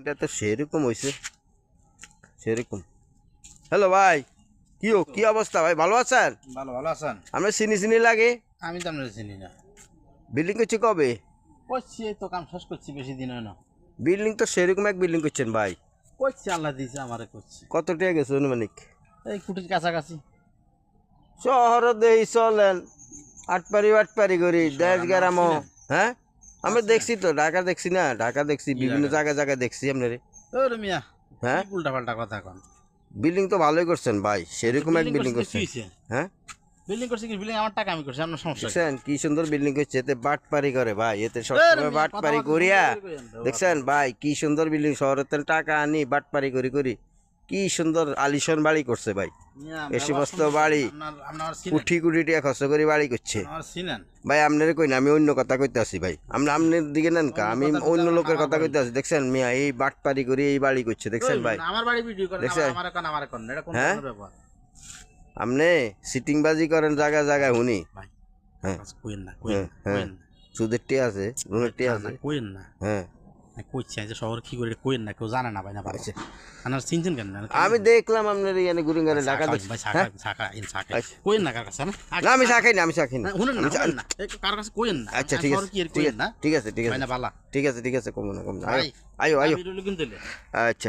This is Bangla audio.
এটা তো সেরকম হইছে সেরকম। হ্যালো ভাই, কি অবস্থা ভাই, ভালো আছেন? ভালো ভালো আছেন? আমরা চিনি লাগে। আমি তো আপনার চিনি না। বিল্ডিং করছি কবে? করছি এই তো কাম শেষ করছি, বেশি দিন হয় না। বিল্ডিং তো সেরকম এক বিল্ডিং করছেন ভাই। করছি, আল্লাহ দিয়েছে আমারে করছি। কত টাকা গেছে অনুমানিক? এই কুটির কাছাকাছি। শহর দেই চলেন আটপারি করি দেশ গ্রামও। হ্যাঁ আমরা দেখছি তো, ঢাকা দেখছি না, ঢাকা দেখছি বিভিন্ন জায়গায় দেখছি আপনারে। ওরে মিয়া, হ্যাঁ উল্টা পাল্টা কথা কন। বিল্ডিং তো ভালোই করছেন ভাই, সেরকম এক বিল্ডিং করছেন। হ্যাঁ বিল্ডিং করছি কি? বিল্ডিং আমার টাকা আমি করছি, আপনার সমস্যা কি? দেখছেন কি সুন্দর বিল্ডিং করছে, এতে বাটপারি করে ভাই, এতে সবসময় বাটপারি করিয়া। দেখছেন ভাই কি সুন্দর বিল্ডিং, শহরের তেল টাকা আনি বাটপারি করি কি সুন্দর আলিশান বাড়ি করছে ভাই, এসি বস্ত বাড়ি, কোটি টাকা খরচ করে বাড়ি করছে ভাই। আপনার কই না, আমি অন্য কথা কইতে আসি ভাই, আপনার দিকে নেন কা, আমি অন্য লোকের কথা কইতে আসি। দেখছেন মিয়া এই বাটপারি করে এই বাড়ি করছে, দেখছেন ভাই। দেখছেন হ্যাঁ, আপনি সিটিংবাজি করেন জায়গায় হুনি। হ্যাঁ হ্যাঁ, সুদের টি আছে, রুমের টি আছে। হ্যাঁ কইছি যে শহর কি করে কোয়েন না, কেউ জানে না ভাই। না পারছে আপনার চিনছেন কেন? আমি দেখলাম আপনার এখানে গুরিঙ্গারে ঢাকা কোয়েন না কার কাছে না? আমি শাখাই না, আমি শাখাই না। কার কাছে কোয়েন না? আচ্ছা ঠিক আছে ঠিক আছে ঠিক আছে ঠিক আছে ঠিক আছে কমো না আয়ো আচ্ছা।